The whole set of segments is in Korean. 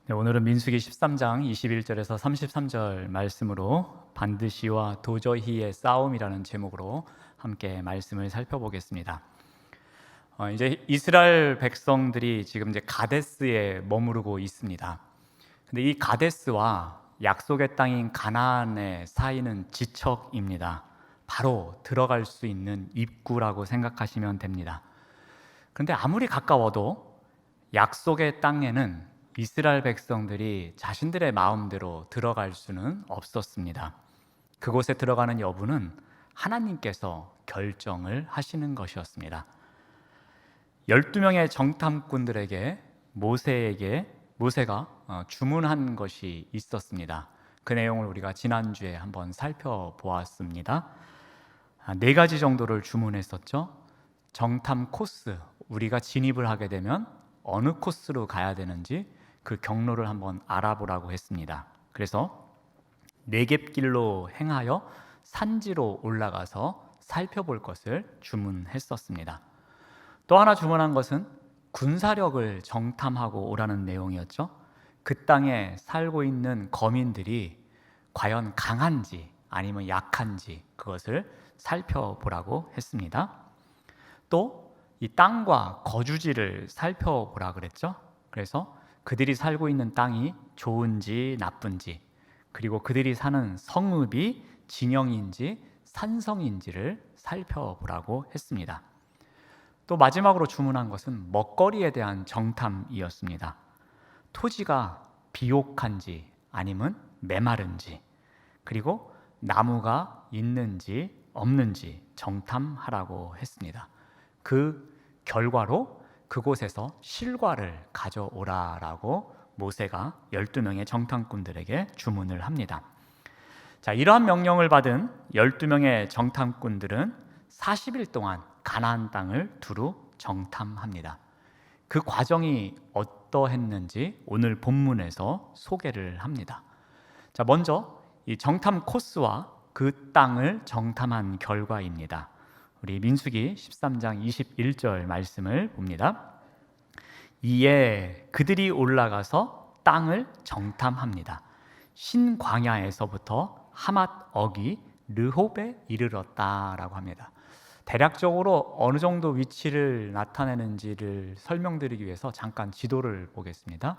네, 오늘은 민수기 13장 21절에서 33절 말씀으로 반드시와 도저히의 싸움이라는 제목으로 함께 말씀을 살펴보겠습니다. 이제 이스라엘 백성들이 지금 이제 가데스에 머무르고 있습니다. 근데 이 가데스와 약속의 땅인 가나안의 사이는 지척입니다. 바로 들어갈 수 있는 입구라고 생각하시면 됩니다. 그런데 아무리 가까워도 약속의 땅에는 이스라엘 백성들이 자신들의 마음대로 들어갈 수는 없었습니다. 그곳에 들어가는 여부는 하나님께서 결정을 하시는 것이었습니다. 12명의 정탐꾼들에게 모세가 주문한 것이 있었습니다. 그 내용을 우리가 지난주에 한번 살펴보았습니다. 4가지 정도를 주문했었죠. 정탐 코스, 우리가 진입을 하게 되면 어느 코스로 가야 되는지 그 경로를 한번 알아보라고 했습니다. 그래서 네겝길로 행하여 산지로 올라가서 살펴볼 것을 주문했었습니다. 또 하나 주문한 것은 군사력을 정탐하고 오라는 내용이었죠. 그 땅에 살고 있는 거민들이 과연 강한지 아니면 약한지 그것을 살펴보라고 했습니다. 또 이 땅과 거주지를 살펴보라 그랬죠. 그래서 그들이 살고 있는 땅이 좋은지 나쁜지, 그리고 그들이 사는 성읍이 진영인지 산성인지를 살펴보라고 했습니다. 또 마지막으로 주문한 것은 먹거리에 대한 정탐이었습니다. 토지가 비옥한지 아니면 메마른지, 그리고 나무가 있는지 없는지 정탐하라고 했습니다. 그 결과로 그곳에서 실과를 가져오라라고 모세가 12명의 정탐꾼들에게 주문을 합니다. 자, 이러한 명령을 받은 12명의 정탐꾼들은 40일 동안 가나안 땅을 두루 정탐합니다. 그 과정이 어떠했는지 오늘 본문에서 소개를 합니다. 자, 먼저 이 정탐 코스와 그 땅을 정탐한 결과입니다. 우리 민수기 13장 21절 말씀을 봅니다. 이에 그들이 올라가서 땅을 정탐합니다. 신광야에서부터 하맛 어기 르홉에 이르렀다라고 합니다. 대략적으로 어느 정도 위치를 나타내는지를 설명드리기 위해서 잠깐 지도를 보겠습니다.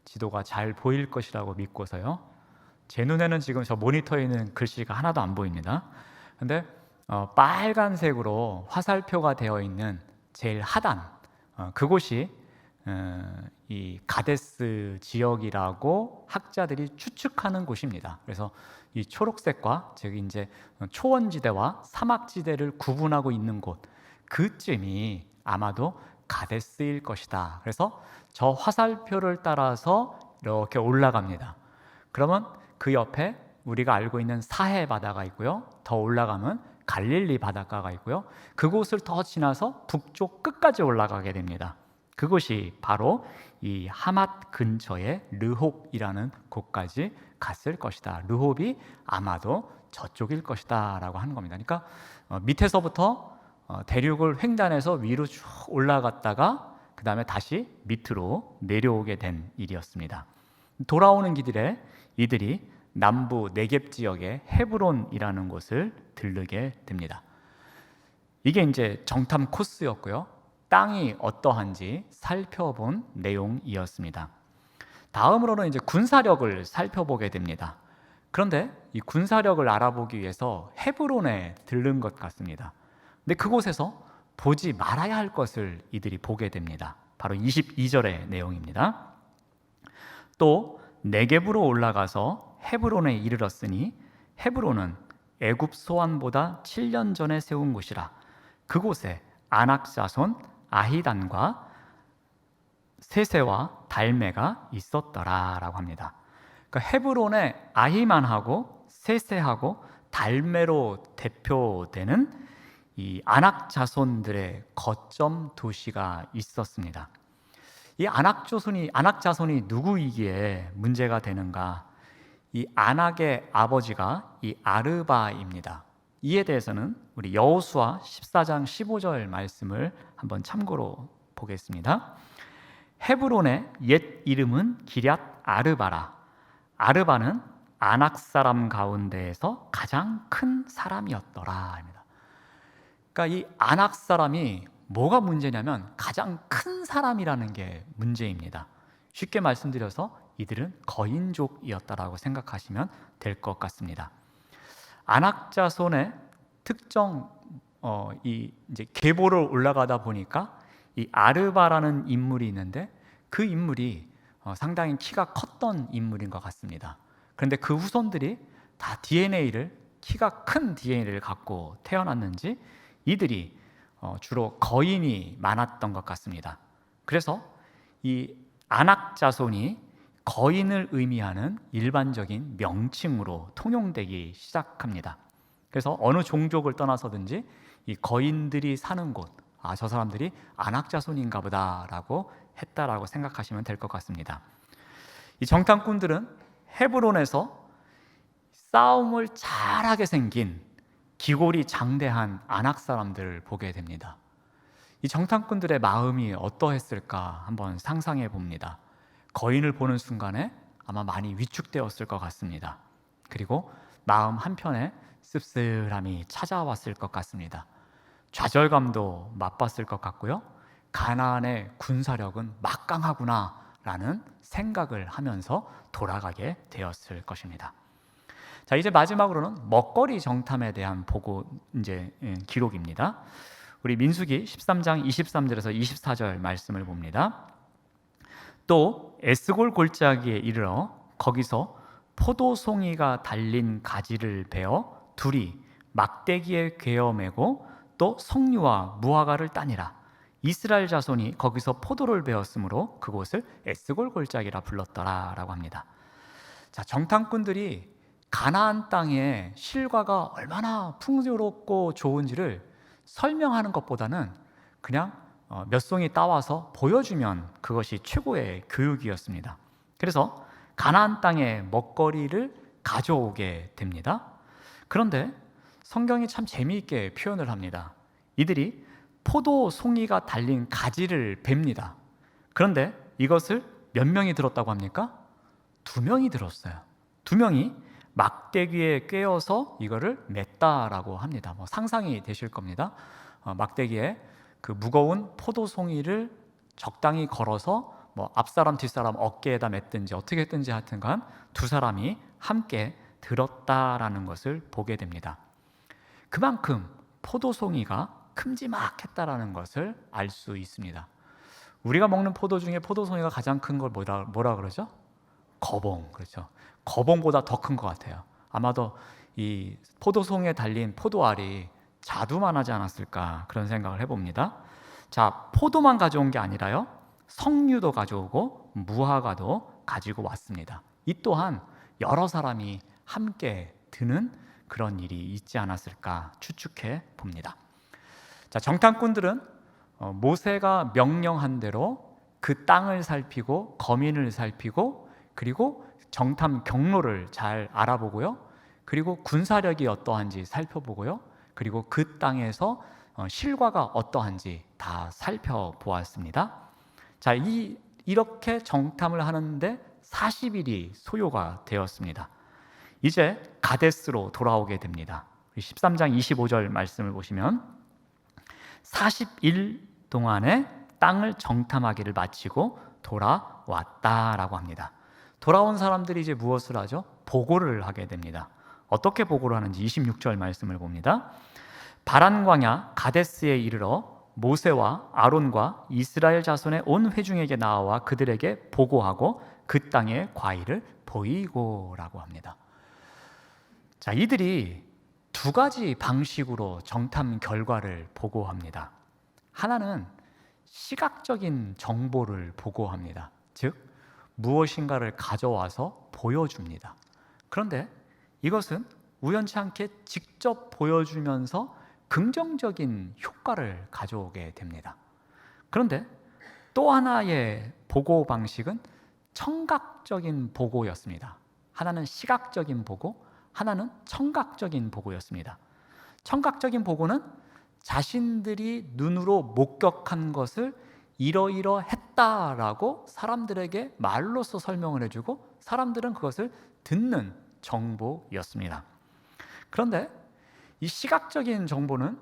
지도가 잘 보일 것이라고 믿고서요. 제 눈에는 지금 저 모니터에 있는 글씨가 하나도 안 보입니다. 근데 빨간색으로 화살표가 되어 있는 제일 하단, 그곳이 이 가데스 지역이라고 학자들이 추측하는 곳입니다. 그래서 이 초록색과 즉 이제 초원지대와 사막지대를 구분하고 있는 곳, 그쯤이 아마도 가데스일 것이다. 그래서 저 화살표를 따라서 이렇게 올라갑니다. 그러면 그 옆에 우리가 알고 있는 사해 바다가 있고요. 더 올라가면 갈릴리 바닷가가 있고요. 그곳을 더 지나서 북쪽 끝까지 올라가게 됩니다. 그곳이 바로 이 하맛 근처의 르홉이라는 곳까지 갔을 것이다. 르홉이 아마도 저쪽일 것이다 라고 하는 겁니다. 그러니까 밑에서부터 대륙을 횡단해서 위로 쭉 올라갔다가 그 다음에 다시 밑으로 내려오게 된 일이었습니다. 돌아오는 길에 이들이 남부 네겝 지역의 헤브론이라는 곳을 들르게 됩니다. 이게 이제 정탐 코스였고요. 땅이 어떠한지 살펴본 내용이었습니다. 다음으로는 이제 군사력을 살펴보게 됩니다. 그런데 이 군사력을 알아보기 위해서 헤브론에 들른 것 같습니다. 근데 그곳에서 보지 말아야 할 것을 이들이 보게 됩니다. 바로 22절의 내용입니다. 또 네겝으로 올라가서 헤브론에 이르렀으니 헤브론은 애굽 소안보다 7년 전에 세운 곳이라. 그곳에 아낙 자손 아히단과 세세와 달메가 있었더라라고 합니다. 그러니까 헤브론에 아히만하고 세세하고 달메로 대표되는 이 아낙 자손들의 거점 도시가 있었습니다. 이 아낙 자손이 누구이기에 문제가 되는가? 이 아낙의 아버지가 이 아르바입니다. 이에 대해서는 우리 여호수아 14장 15절 말씀을 한번 참고로 보겠습니다. 헤브론의 옛 이름은 기럇 아르바라. 아르바는 아낙 사람 가운데에서 가장 큰 사람이었더라 합니다. 그러니까 이 아낙 사람이 뭐가 문제냐면 가장 큰 사람이라는 게 문제입니다. 쉽게 말씀드려서 이들은 거인족이었다라고 생각하시면 될 것 같습니다. 아낙 자손의 특정 이제 계보를 올라가다 보니까 이 아르바라는 인물이 있는데 그 인물이 상당히 키가 컸던 인물인 것 같습니다. 그런데 그 후손들이 다 키가 큰 DNA를 갖고 태어났는지 이들이 주로 거인이 많았던 것 같습니다. 그래서 이 아낙 자손이 거인을 의미하는 일반적인 명칭으로 통용되기 시작합니다. 그래서 어느 종족을 떠나서든지 이 거인들이 사는 곳, 저 사람들이 아낙 자손인가 보다라고 했다라고 생각하시면 될 것 같습니다. 이 정탐꾼들은 헤브론에서 싸움을 잘하게 생긴 기골이 장대한 아낙 사람들을 보게 됩니다. 이 정탐꾼들의 마음이 어떠했을까 한번 상상해 봅니다. 거인을 보는 순간에 아마 많이 위축되었을 것 같습니다. 그리고 마음 한편에 씁쓸함이 찾아왔을 것 같습니다. 좌절감도 맛봤을 것 같고요. 가나안의 군사력은 막강하구나 라는 생각을 하면서 돌아가게 되었을 것입니다. 자, 이제 마지막으로는 먹거리 정탐에 대한 기록입니다. 우리 민수기 13장 23절에서 24절 말씀을 봅니다. 또 에스골 골짜기에 이르러 거기서 포도송이가 달린 가지를 베어 둘이 막대기에 괴어 매고 또 석류와 무화과를 따니라. 이스라엘 자손이 거기서 포도를 베었으므로 그곳을 에스골 골짜기라 불렀더라라고 합니다. 자, 정탐꾼들이 가나안 땅의 실과가 얼마나 풍요롭고 좋은지를 설명하는 것보다는 그냥 몇 송이 따와서 보여주면 그것이 최고의 교육이었습니다. 그래서 가나안 땅의 먹거리를 가져오게 됩니다. 그런데 성경이 참 재미있게 표현을 합니다. 이들이 포도 송이가 달린 가지를 뱁니다. 그런데 이것을 몇 명이 들었다고 합니까? 2명이 들었어요. 2명이 막대기에 꿰어서 이거를 맸다라고 합니다. 상상이 되실 겁니다. 막대기에 그 무거운 포도송이를 적당히 걸어서 앞사람 뒷사람 어깨에다 맸든지 어떻게 했든지 하여튼간 2사람이 함께 들었다라는 것을 보게 됩니다. 그만큼 포도송이가 큼지막했다라는 것을 알 수 있습니다. 우리가 먹는 포도 중에 포도송이가 가장 큰 걸 뭐라 그러죠? 거봉. 그렇죠. 거봉보다 더 큰 것 같아요. 아마도 이 포도송이에 달린 포도알이 자두만 하지 않았을까 그런 생각을 해봅니다. 자, 포도만 가져온 게 아니라요, 석류도 가져오고 무화과도 가지고 왔습니다. 이 또한 여러 사람이 함께 드는 그런 일이 있지 않았을까 추측해 봅니다. 자, 정탐꾼들은 모세가 명령한 대로 그 땅을 살피고 거민을 살피고 그리고 정탐 경로를 잘 알아보고요. 그리고 군사력이 어떠한지 살펴보고요. 그리고 그 땅에서 실과가 어떠한지 다 살펴보았습니다. 자, 이렇게 정탐을 하는데 40일이 소요가 되었습니다. 이제 가데스로 돌아오게 됩니다. 13장 25절 말씀을 보시면 40일 동안에 땅을 정탐하기를 마치고 돌아왔다라고 합니다. 돌아온 사람들이 이제 무엇을 하죠? 보고를 하게 됩니다. 어떻게 보고를 하는지 26절 말씀을 봅니다. 바란 광야 가데스에 이르러 모세와 아론과 이스라엘 자손의 온 회중에게 나와 그들에게 보고하고 그 땅의 과일을 보이고라고 합니다. 자, 이들이 2가지 방식으로 정탐 결과를 보고합니다. 하나는 시각적인 정보를 보고합니다. 즉 무엇인가를 가져와서 보여줍니다. 그런데 이것은 우연치 않게 직접 보여주면서 긍정적인 효과를 가져오게 됩니다. 그런데 또 하나의 보고 방식은 청각적인 보고였습니다. 하나는 시각적인 보고, 하나는 청각적인 보고였습니다. 청각적인 보고는 자신들이 눈으로 목격한 것을 이러이러했다라고 사람들에게 말로써 설명을 해주고 사람들은 그것을 듣는 정보였습니다. 그런데 이 시각적인 정보는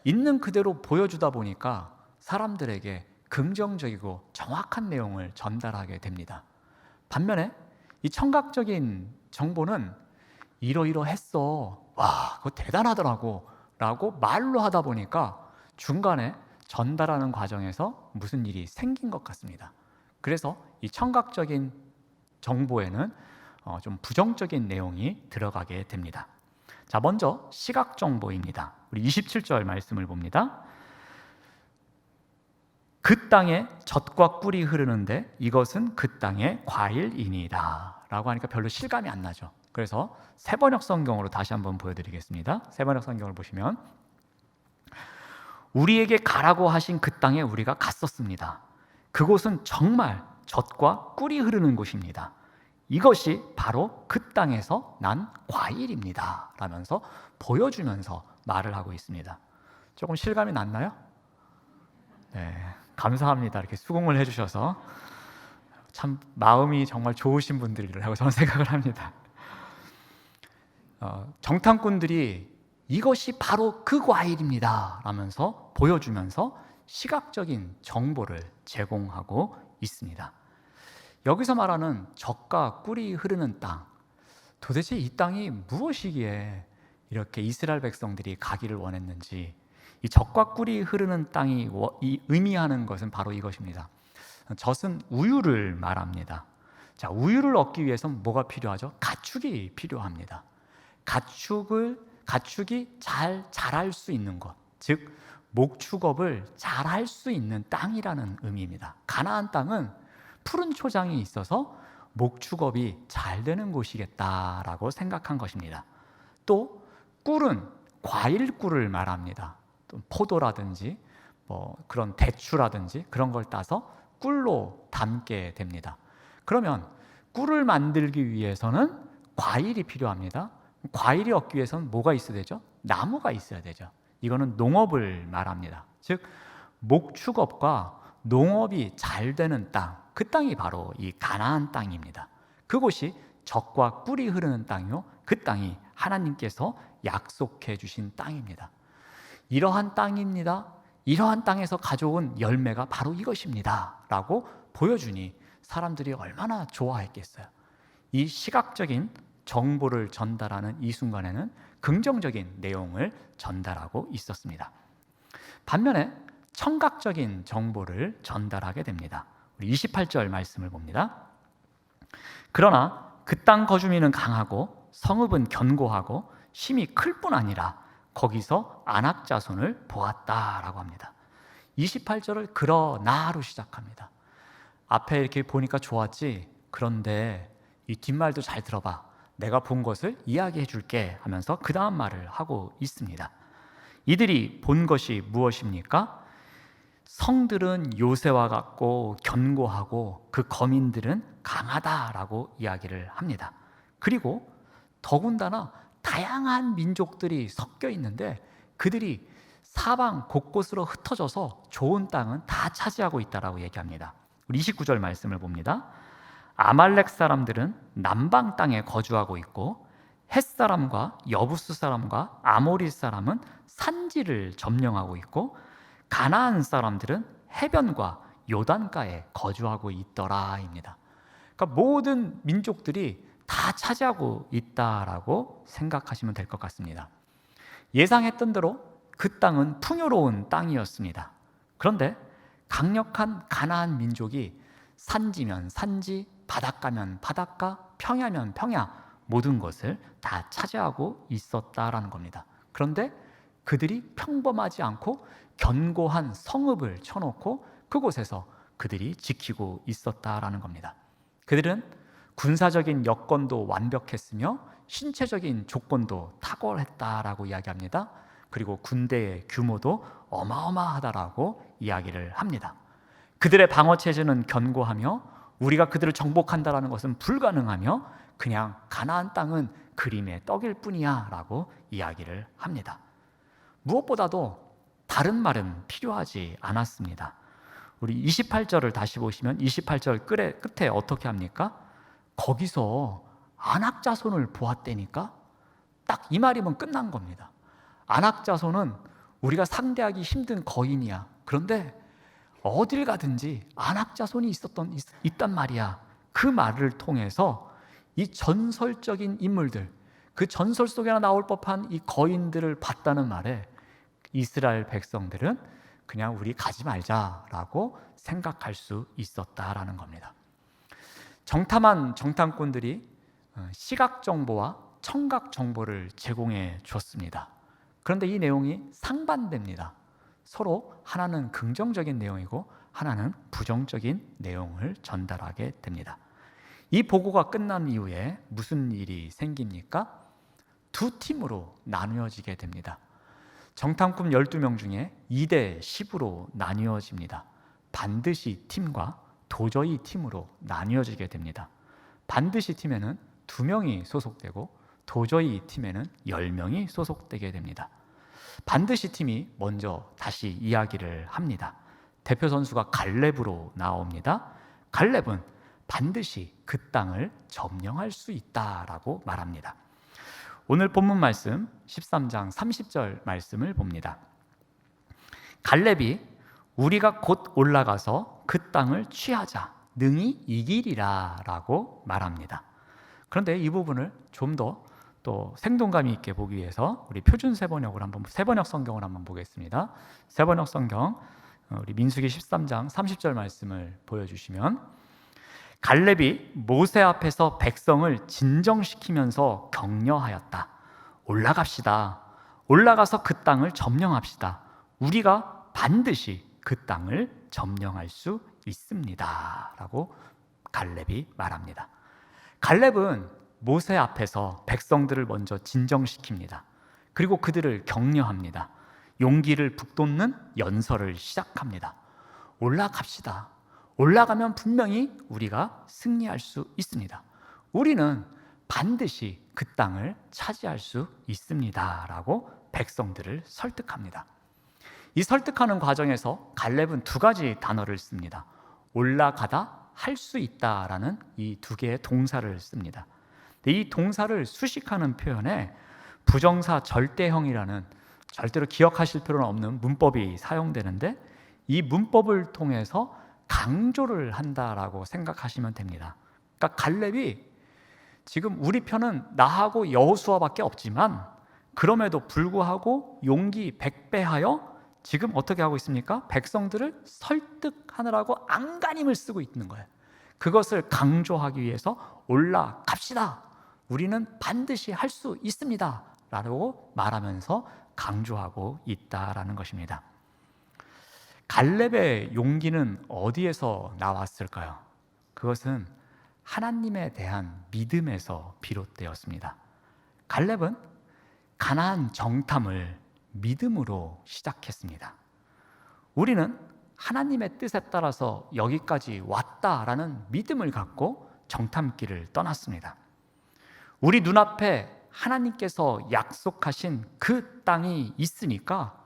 있는 그대로 보여주다 보니까 사람들에게 긍정적이고 정확한 내용을 전달하게 됩니다. 반면에 이 청각적인 정보는 이러이러했어, 와 그거 대단하더라고 라고 말로 하다 보니까 중간에 전달하는 과정에서 무슨 일이 생긴 것 같습니다. 그래서 이 청각적인 정보에는 좀 부정적인 내용이 들어가게 됩니다. 자, 먼저 시각 정보입니다. 우리 27절 말씀을 봅니다. 그 땅에 젖과 꿀이 흐르는데 이것은 그 땅의 과일이니라 라고 하니까 별로 실감이 안 나죠. 그래서 새번역 성경으로 다시 한번 보여드리겠습니다. 새번역 성경을 보시면 우리에게 가라고 하신 그 땅에 우리가 갔었습니다. 그곳은 정말 젖과 꿀이 흐르는 곳입니다. 이것이 바로 그 땅에서 난 과일입니다 라면서 보여주면서 말을 하고 있습니다. 조금 실감이 났나요? 네, 감사합니다. 이렇게 수긍을 해주셔서 참 마음이 정말 좋으신 분들이라고 저는 생각을 합니다. 정탐꾼들이 이것이 바로 그 과일입니다 라면서 보여주면서 시각적인 정보를 제공하고 있습니다. 여기서 말하는 젖과 꿀이 흐르는 땅, 도대체 이 땅이 무엇이기에 이렇게 이스라엘 백성들이 가기를 원했는지, 이 젖과 꿀이 흐르는 땅이 의미하는 것은 바로 이것입니다. 젖은 우유를 말합니다. 자, 우유를 얻기 위해서는 뭐가 필요하죠? 가축이 필요합니다. 가축이 잘 자랄 수 있는 것, 즉 목축업을 잘 할 수 있는 땅이라는 의미입니다. 가나안 땅은 푸른 초장이 있어서 목축업이 잘 되는 곳이겠다라고 생각한 것입니다. 또 꿀은 과일 꿀을 말합니다. 또 포도라든지 그런 대추라든지 그런 걸 따서 꿀로 담게 됩니다. 그러면 꿀을 만들기 위해서는 과일이 필요합니다. 과일이 얻기 위해서는 뭐가 있어야 되죠? 나무가 있어야 되죠. 이거는 농업을 말합니다. 즉 목축업과 농업이 잘 되는 땅, 그 땅이 바로 이 가나안 땅입니다. 그곳이 젖과 꿀이 흐르는 땅이요, 그 땅이 하나님께서 약속해 주신 땅입니다. 이러한 땅입니다, 이러한 땅에서 가져온 열매가 바로 이것입니다 라고 보여주니 사람들이 얼마나 좋아했겠어요. 이 시각적인 정보를 전달하는 이 순간에는 긍정적인 내용을 전달하고 있었습니다. 반면에 청각적인 정보를 전달하게 됩니다. 우리 28절 말씀을 봅니다. 그러나 그 땅 거주민은 강하고 성읍은 견고하고 힘이 클 뿐 아니라 거기서 안악 자손을 보았다라고 합니다. 28절을 그러나로 시작합니다. 앞에 이렇게 보니까 좋았지, 그런데 이 뒷말도 잘 들어봐, 내가 본 것을 이야기해 줄게 하면서 그 다음 말을 하고 있습니다. 이들이 본 것이 무엇입니까? 성들은 요새와 같고 견고하고 그 거민들은 강하다라고 이야기를 합니다. 그리고 더군다나 다양한 민족들이 섞여 있는데 그들이 사방 곳곳으로 흩어져서 좋은 땅은 다 차지하고 있다라고 얘기합니다. 우리 29절 말씀을 봅니다. 아말렉 사람들은 남방 땅에 거주하고 있고 헷 사람과 여부스 사람과 아모리 사람은 산지를 점령하고 있고 가나안 사람들은 해변과 요단가에 거주하고 있더라입니다. 그러니까 모든 민족들이 다 차지하고 있다라고 생각하시면 될 것 같습니다. 예상했던 대로 그 땅은 풍요로운 땅이었습니다. 그런데 강력한 가나안 민족이 산지면 산지, 바닷가면 바닷가, 평야면 평야, 모든 것을 다 차지하고 있었다라는 겁니다. 그런데 그들이 평범하지 않고 견고한 성읍을 쳐놓고 그곳에서 그들이 지키고 있었다라는 겁니다. 그들은 군사적인 여건도 완벽했으며 신체적인 조건도 탁월했다라고 이야기합니다. 그리고 군대의 규모도 어마어마하다라고 이야기를 합니다. 그들의 방어체제는 견고하며 우리가 그들을 정복한다라는 것은 불가능하며 그냥 가나안 땅은 그림의 떡일 뿐이야 라고 이야기를 합니다. 무엇보다도 다른 말은 필요하지 않았습니다. 우리 28절을 다시 보시면 28절 끝에 어떻게 합니까? 거기서 안악자손을 보았다니까 딱 이 말이면 끝난 겁니다. 안악자손은 우리가 상대하기 힘든 거인이야. 그런데 어딜 가든지 안악자손이 있단 말이야. 그 말을 통해서 이 전설적인 인물들, 그 전설 속에나 나올 법한 이 거인들을 봤다는 말에 이스라엘 백성들은 그냥 우리 가지 말자라고 생각할 수 있었다라는 겁니다. 정탐한 정탐꾼들이 시각 정보와 청각 정보를 제공해 줬습니다. 그런데 이 내용이 상반됩니다. 서로 하나는 긍정적인 내용이고 하나는 부정적인 내용을 전달하게 됩니다. 이 보고가 끝난 이후에 무슨 일이 생깁니까? 두 팀으로 나누어지게 됩니다. 정탐꾼 12명 중에 2대 10으로 나뉘어집니다. 반드시 팀과 도저히 팀으로 나뉘어지게 됩니다. 반드시 팀에는 2명이 소속되고 도저히 팀에는 10명이 소속되게 됩니다. 반드시 팀이 먼저 다시 이야기를 합니다. 대표 선수가 갈렙으로 나옵니다. 갈렙은 반드시 그 땅을 점령할 수 있다라고 말합니다. 오늘 본문 말씀 13장 30절 말씀을 봅니다. 갈렙이 우리가 곧 올라가서 그 땅을 취하자 능히 이기리라 라고 말합니다. 그런데 이 부분을 좀 더 또 생동감 있게 보기 위해서 우리 표준 세번역 성경을 한번 보겠습니다. 세번역 성경 우리 민수기 13장 30절 말씀을 보여주시면 갈렙이 모세 앞에서 백성을 진정시키면서 격려하였다. 올라갑시다. 올라가서 그 땅을 점령합시다. 우리가 반드시 그 땅을 점령할 수 있습니다. 라고 갈렙이 말합니다. 갈렙은 모세 앞에서 백성들을 먼저 진정시킵니다. 그리고 그들을 격려합니다. 용기를 북돋는 연설을 시작합니다. 올라갑시다. 올라가면 분명히 우리가 승리할 수 있습니다. 우리는 반드시 그 땅을 차지할 수 있습니다. 라고 백성들을 설득합니다. 이 설득하는 과정에서 갈렙은 2가지 단어를 씁니다. 올라가다, 할 수 있다라는 이 2개의 동사를 씁니다. 이 동사를 수식하는 표현에 부정사 절대형이라는 절대로 기억하실 필요는 없는 문법이 사용되는데 이 문법을 통해서 강조를 한다라고 생각하시면 됩니다. 그러니까 갈렙이 지금 우리 편은 나하고 여호수아밖에 없지만 그럼에도 불구하고 용기 100배하여 지금 어떻게 하고 있습니까? 백성들을 설득하느라고 안간힘을 쓰고 있는 거예요. 그것을 강조하기 위해서 올라갑시다. 우리는 반드시 할 수 있습니다. 라고 말하면서 강조하고 있다라는 것입니다. 갈렙의 용기는 어디에서 나왔을까요? 그것은 하나님에 대한 믿음에서 비롯되었습니다. 갈렙은 가나안 정탐을 믿음으로 시작했습니다. 우리는 하나님의 뜻에 따라서 여기까지 왔다라는 믿음을 갖고 정탐길을 떠났습니다. 우리 눈앞에 하나님께서 약속하신 그 땅이 있으니까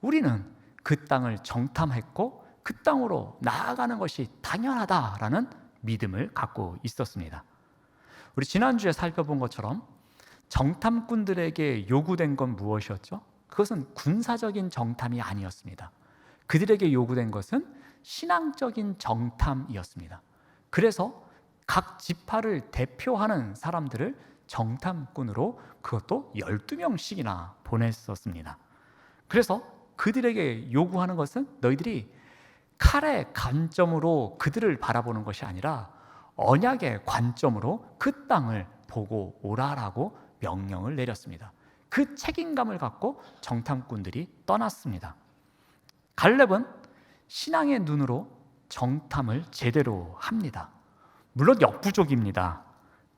우리는 그 땅을 정탐했고 그 땅으로 나아가는 것이 당연하다라는 믿음을 갖고 있었습니다. 우리 지난주에 살펴본 것처럼 정탐꾼들에게 요구된 건 무엇이었죠? 그것은 군사적인 정탐이 아니었습니다. 그들에게 요구된 것은 신앙적인 정탐이었습니다. 그래서 각 지파를 대표하는 사람들을 정탐꾼으로 그것도 12명씩이나 보냈었습니다. 그래서 그들에게 요구하는 것은 너희들이 칼의 관점으로 그들을 바라보는 것이 아니라 언약의 관점으로 그 땅을 보고 오라라고 명령을 내렸습니다. 그 책임감을 갖고 정탐꾼들이 떠났습니다. 갈렙은 신앙의 눈으로 정탐을 제대로 합니다. 물론 역부족입니다.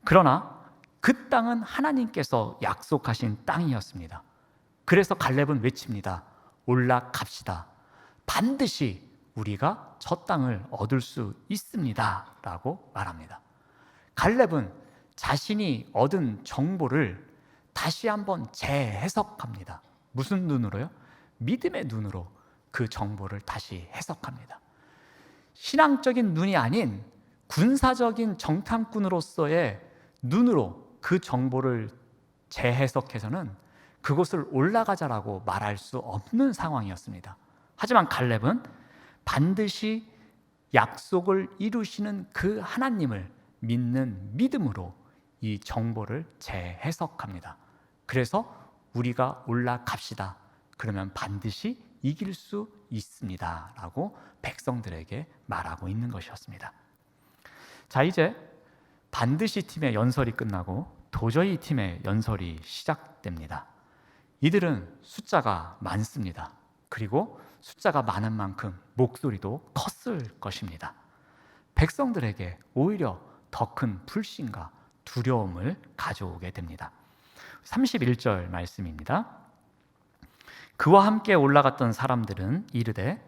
그러나 그 땅은 하나님께서 약속하신 땅이었습니다. 그래서 갈렙은 외칩니다. 올라갑시다. 반드시 우리가 저 땅을 얻을 수 있습니다. 라고 말합니다. 갈렙은 자신이 얻은 정보를 다시 한번 재해석합니다. 무슨 눈으로요? 믿음의 눈으로 그 정보를 다시 해석합니다. 신앙적인 눈이 아닌 군사적인 정탐꾼으로서의 눈으로 그 정보를 재해석해서는 그곳을 올라가자라고 말할 수 없는 상황이었습니다. 하지만 갈렙은 반드시 약속을 이루시는 그 하나님을 믿는 믿음으로 이 정보를 재해석합니다. 그래서 우리가 올라갑시다. 그러면 반드시 이길 수 있습니다. 라고 백성들에게 말하고 있는 것이었습니다. 자, 이제 반드시 팀의 연설이 끝나고 도저히 팀의 연설이 시작됩니다. 이들은 숫자가 많습니다. 그리고 숫자가 많은 만큼 목소리도 컸을 것입니다. 백성들에게 오히려 더 큰 불신과 두려움을 가져오게 됩니다. 31절 말씀입니다. 그와 함께 올라갔던 사람들은 이르되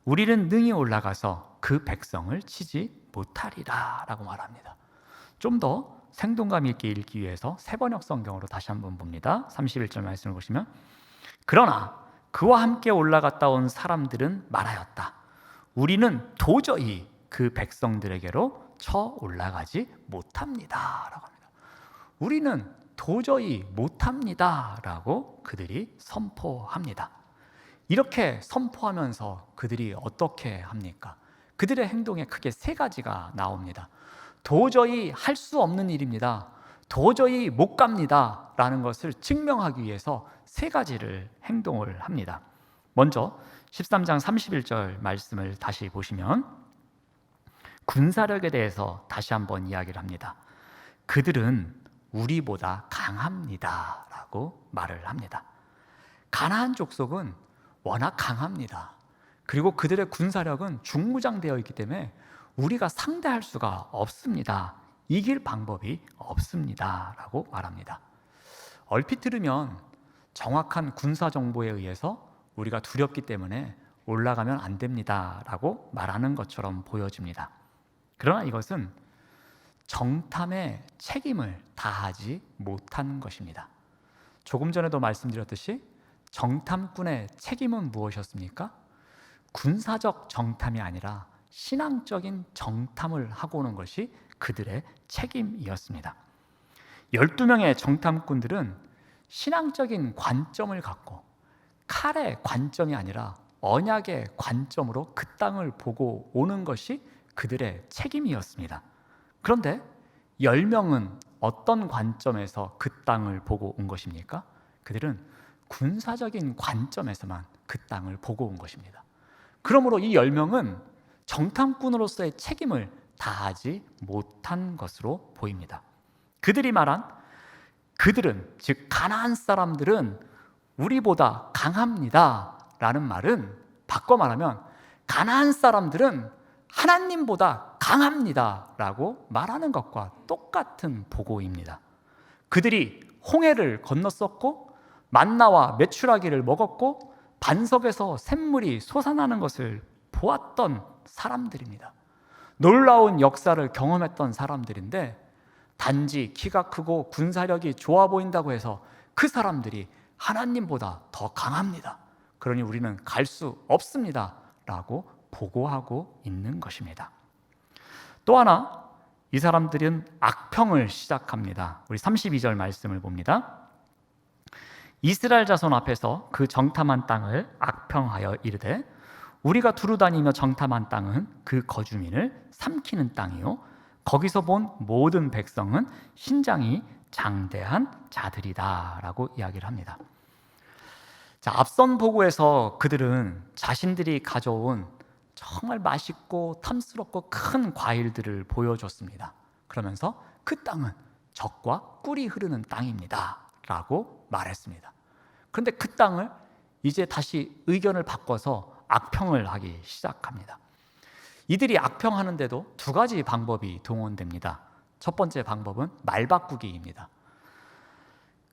우리는 능히 올라가서 그 백성을 치지 못하리라 라고 말합니다. 좀 더 생동감 있게 읽기 위해서 세번역 성경으로 다시 한번 봅니다. 31절 말씀을 보시면 그러나 그와 함께 올라갔다 온 사람들은 말하였다. 우리는 도저히 그 백성들에게로 쳐 올라가지 못합니다 라고 합니다. 우리는 도저히 못합니다 라고 그들이 선포합니다. 이렇게 선포하면서 그들이 어떻게 합니까? 그들의 행동에 크게 세 가지가 나옵니다. 도저히 할 수 없는 일입니다. 도저히 못 갑니다 라는 것을 증명하기 위해서 세 가지를 행동을 합니다. 먼저 13장 31절 말씀을 다시 보시면 군사력에 대해서 다시 한번 이야기를 합니다. 그들은 우리보다 강합니다 라고 말을 합니다. 가나안 족속은 워낙 강합니다. 그리고 그들의 군사력은 중무장되어 있기 때문에 우리가 상대할 수가 없습니다. 이길 방법이 없습니다 라고 말합니다. 얼핏 들으면 정확한 군사 정보에 의해서 우리가 두렵기 때문에 올라가면 안 됩니다 라고 말하는 것처럼 보여집니다. 그러나 이것은 정탐의 책임을 다하지 못한 것입니다. 조금 전에도 말씀드렸듯이 정탐꾼의 책임은 무엇이었습니까? 군사적 정탐이 아니라 신앙적인 정탐을 하고 오는 것이 그들의 책임이었습니다. 12명의 정탐꾼들은 신앙적인 관점을 갖고 칼의 관점이 아니라 언약의 관점으로 그 땅을 보고 오는 것이 그들의 책임이었습니다. 그런데 10명은 어떤 관점에서 그 땅을 보고 온 것입니까? 그들은 군사적인 관점에서만 그 땅을 보고 온 것입니다. 그러므로 이 10명은 정탐꾼으로서의 책임을 다하지 못한 것으로 보입니다. 그들이 말한 그들은, 즉 가나안 사람들은 우리보다 강합니다 라는 말은 바꿔 말하면 가나안 사람들은 하나님보다 강합니다 라고 말하는 것과 똑같은 보고입니다. 그들이 홍해를 건넜었고 만나와 메추라기를 먹었고 반석에서 샘물이 솟아나는 것을 보았던 사람들입니다. 놀라운 역사를 경험했던 사람들인데 단지 키가 크고 군사력이 좋아 보인다고 해서 그 사람들이 하나님보다 더 강합니다. 그러니 우리는 갈 수 없습니다 라고 보고하고 있는 것입니다. 또 하나, 이 사람들은 악평을 시작합니다. 우리 32절 말씀을 봅니다. 이스라엘 자손 앞에서 그 정탐한 땅을 악평하여 이르되 우리가 두루다니며 정탐한 땅은 그 거주민을 삼키는 땅이요 거기서 본 모든 백성은 신장이 장대한 자들이다 라고 이야기를 합니다. 자, 앞선 보고에서 그들은 자신들이 가져온 정말 맛있고 탐스럽고 큰 과일들을 보여줬습니다. 그러면서 그 땅은 젖과 꿀이 흐르는 땅입니다 라고 말했습니다. 그런데 그 땅을 이제 다시 의견을 바꿔서 악평을 하기 시작합니다. 이들이 악평하는데도 두 가지 방법이 동원됩니다. 첫 번째 방법은 말 바꾸기입니다.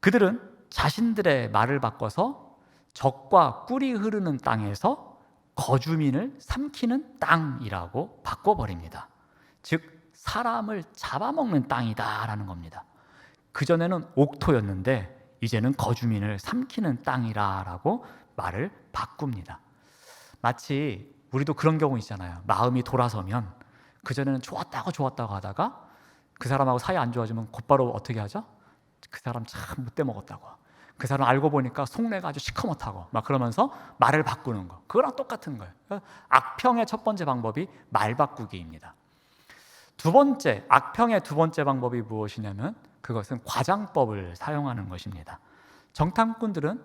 그들은 자신들의 말을 바꿔서 젖과 꿀이 흐르는 땅에서 거주민을 삼키는 땅이라고 바꿔버립니다. 즉 사람을 잡아먹는 땅이다라는 겁니다. 그전에는 옥토였는데 이제는 거주민을 삼키는 땅이라고 말을 바꿉니다. 마치 우리도 그런 경우 있잖아요. 마음이 돌아서면 그전에는 좋았다고 하다가 그 사람하고 사이 안 좋아지면 곧바로 어떻게 하죠? 그 사람 참 못돼 먹었다고, 그 사람 알고 보니까 속내가 아주 시커멓다고 막 그러면서 말을 바꾸는 거, 그거랑 똑같은 거예요. 악평의 첫 번째 방법이 말 바꾸기입니다. 악평의 두 번째 방법이 무엇이냐면 그것은 과장법을 사용하는 것입니다. 정탐꾼들은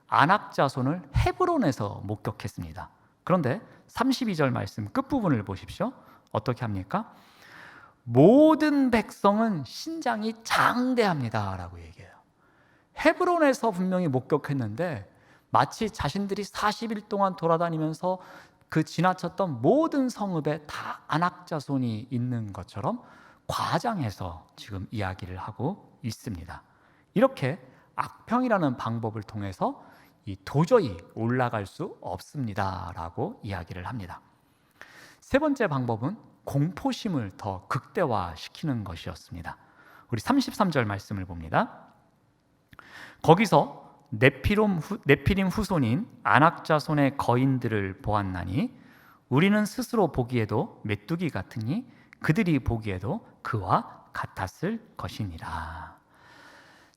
안악자손을 헤브론에서 목격했습니다. 그런데 32절 말씀 끝부분을 보십시오. 어떻게 합니까? 모든 백성은 신장이 장대합니다 라고 얘기해요. 헤브론에서 분명히 목격했는데 마치 자신들이 40일 동안 돌아다니면서 그 지나쳤던 모든 성읍에 다 안악자손이 있는 것처럼 과장해서 지금 이야기를 하고 있습니다. 이렇게 악평이라는 방법을 통해서 도저히 올라갈 수 없습니다 라고 이야기를 합니다. 세 번째 방법은 공포심을 더 극대화시키는 것이었습니다. 우리 33절 말씀을 봅니다. 거기서 네피림 후손인 안악자손의 거인들을 보았나니 우리는 스스로 보기에도 메뚜기 같으니 그들이 보기에도 그와 같았을 것이니라.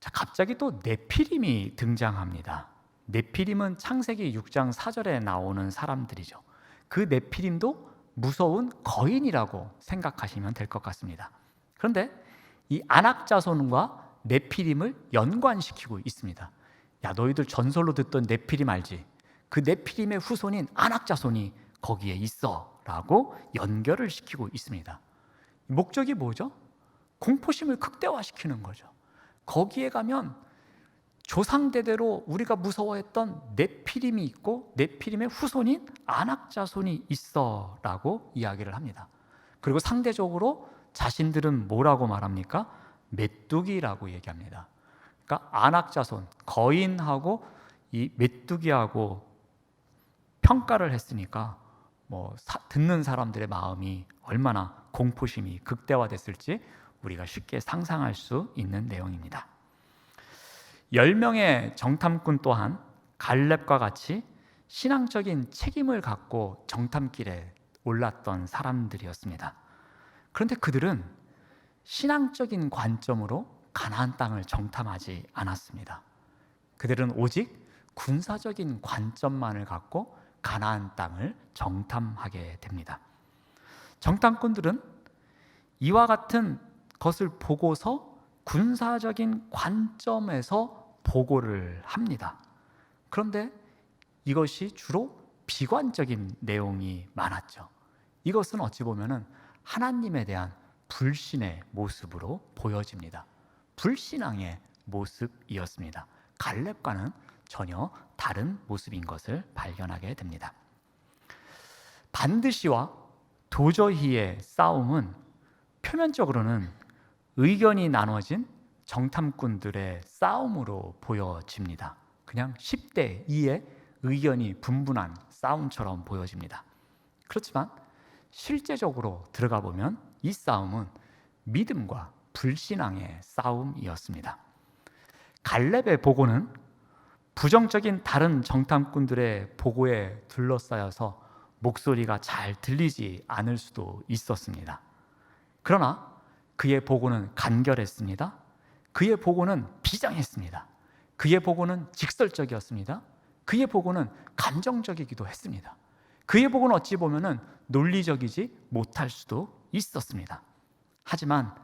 자, 갑자기 또 네피림이 등장합니다. 네피림은 창세기 6장 4절에 나오는 사람들이죠. 그 네피림도 무서운 거인이라고 생각하시면 될 것 같습니다. 그런데 이 안악자손과 네피림을 연관시키고 있습니다. 야, 너희들 전설로 듣던 네피림 알지? 그 네피림의 후손인 안악자손이 거기에 있어 라고 연결을 시키고 있습니다. 목적이 뭐죠? 공포심을 극대화시키는 거죠. 거기에 가면 조상대대로 우리가 무서워했던 네피림이 있고 네피림의 후손인 안악자손이 있어 라고 이야기를 합니다. 그리고 상대적으로 자신들은 뭐라고 말합니까? 메뚜기라고 얘기합니다. 그러니까 안악자손, 거인하고 이 메뚜기하고 평가를 했으니까 듣는 사람들의 마음이 얼마나 공포심이 극대화됐을지 우리가 쉽게 상상할 수 있는 내용입니다. 10명의 정탐꾼 또한 갈렙과 같이 신앙적인 책임을 갖고 정탐길에 올랐던 사람들이었습니다. 그런데 그들은 신앙적인 관점으로 가나안 땅을 정탐하지 않았습니다. 그들은 오직 군사적인 관점만을 갖고 가나안 땅을 정탐하게 됩니다. 정탐꾼들은 이와 같은 것을 보고서 군사적인 관점에서 보고를 합니다. 그런데 이것이 주로 비관적인 내용이 많았죠. 이것은 어찌 보면은 하나님에 대한 불신의 모습으로 보여집니다. 불신앙의 모습이었습니다. 갈렙과는 전혀 다른 모습인 것을 발견하게 됩니다. 반드시와 도저히의 싸움은 표면적으로는 의견이 나눠진 정탐꾼들의 싸움으로 보여집니다. 그냥 10대 2의 의견이 분분한 싸움처럼 보여집니다. 그렇지만 실제적으로 들어가 보면 이 싸움은 믿음과 불신앙의 싸움이었습니다. 갈렙의 보고는 부정적인 다른 정탐꾼들의 보고에 둘러싸여서 목소리가 잘 들리지 않을 수도 있었습니다. 그러나 그의 보고는 간결했습니다. 그의 보고는 비장했습니다. 그의 보고는 직설적이었습니다. 그의 보고는 감정적이기도 했습니다. 그의 보고는 어찌 보면 논리적이지 못할 수도 있었습니다. 하지만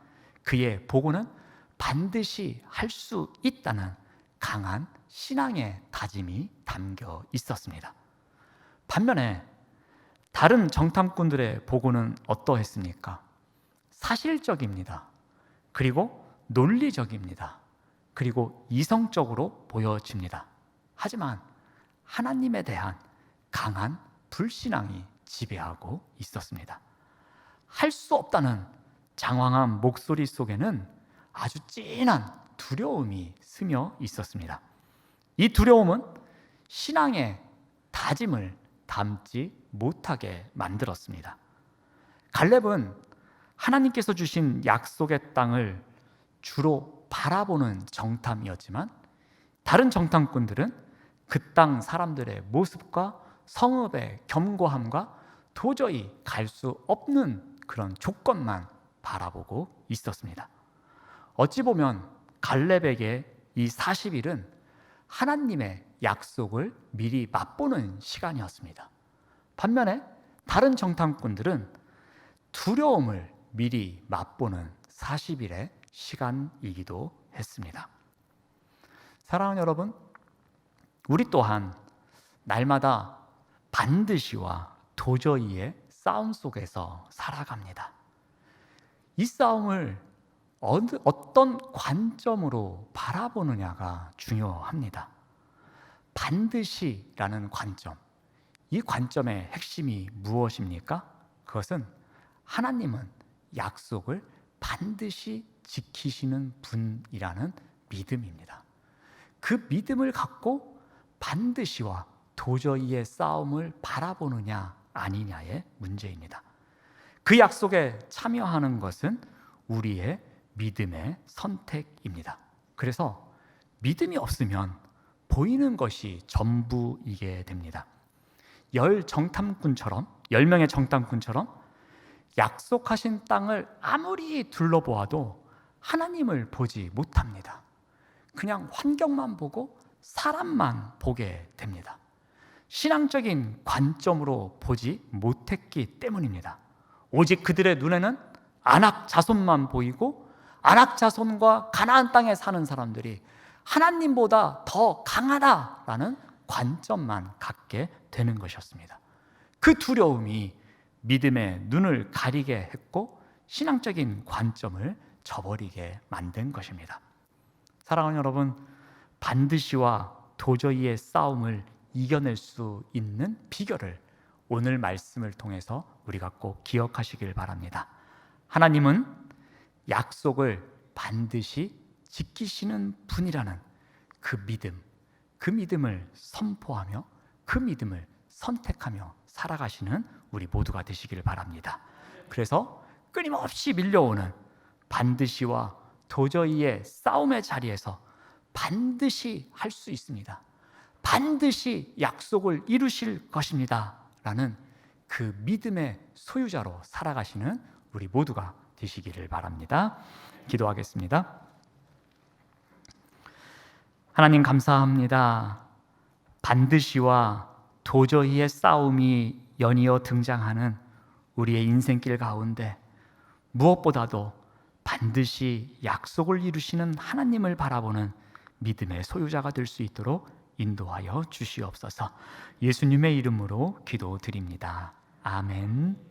그의 보고는 반드시 할 수 있다는 강한 신앙의 다짐이 담겨 있었습니다. 반면에 다른 정탐꾼들의 보고는 어떠했습니까? 사실적입니다. 그리고 논리적입니다. 그리고 이성적으로 보여집니다. 하지만 하나님에 대한 강한 불신앙이 지배하고 있었습니다. 할 수 없다는 장황한 목소리 속에는 아주 진한 두려움이 스며 있었습니다. 이 두려움은 신앙의 다짐을 담지 못하게 만들었습니다. 갈렙은 하나님께서 주신 약속의 땅을 주로 바라보는 정탐이었지만 다른 정탐꾼들은 그 땅 사람들의 모습과 성읍의 견고함과 도저히 갈 수 없는 그런 조건만 바라보고 있었습니다. 어찌 보면 갈렙에게 이 40일은 하나님의 약속을 미리 맛보는 시간이었습니다. 반면에 다른 정탐꾼들은 두려움을 미리 맛보는 40일의 시간이기도 했습니다. 사랑하는 여러분, 우리 또한 날마다 반드시와 도저히의 싸움 속에서 살아갑니다. 이 싸움을 어떤 관점으로 바라보느냐가 중요합니다. 반드시라는 관점, 이 관점의 핵심이 무엇입니까? 그것은 하나님은 약속을 반드시 지키시는 분이라는 믿음입니다. 그 믿음을 갖고 반드시와 도저히의 싸움을 바라보느냐 아니냐의 문제입니다. 그 약속에 참여하는 것은 우리의 믿음의 선택입니다. 그래서 믿음이 없으면 보이는 것이 전부이게 됩니다. 10명의 정탐꾼처럼 약속하신 땅을 아무리 둘러보아도 하나님을 보지 못합니다. 그냥 환경만 보고 사람만 보게 됩니다. 신앙적인 관점으로 보지 못했기 때문입니다. 오직 그들의 눈에는 안악 자손만 보이고 안악 자손과 가나안 땅에 사는 사람들이 하나님보다 더 강하다라는 관점만 갖게 되는 것이었습니다. 그 두려움이 믿음의 눈을 가리게 했고 신앙적인 관점을 저버리게 만든 것입니다. 사랑하는 여러분, 반드시와 도저히의 싸움을 이겨낼 수 있는 비결을 오늘 말씀을 통해서 우리가 꼭 기억하시길 바랍니다. 하나님은 약속을 반드시 지키시는 분이라는 그 믿음을 선포하며 그 믿음을 선택하며 살아가시는 우리 모두가 되시기를 바랍니다. 그래서 끊임없이 밀려오는 반드시와 도저히의 싸움의 자리에서 반드시 할 수 있습니다. 반드시 약속을 이루실 것입니다 라는 그 믿음의 소유자로 살아가시는 우리 모두가 되시기를 바랍니다. 기도하겠습니다. 하나님 감사합니다. 반드시와 도저히의 싸움이 연이어 등장하는 우리의 인생길 가운데 무엇보다도 반드시 약속을 이루시는 하나님을 바라보는 믿음의 소유자가 될 수 있도록 인도하여 주시옵소서. 예수님의 이름으로 기도드립니다. 아멘.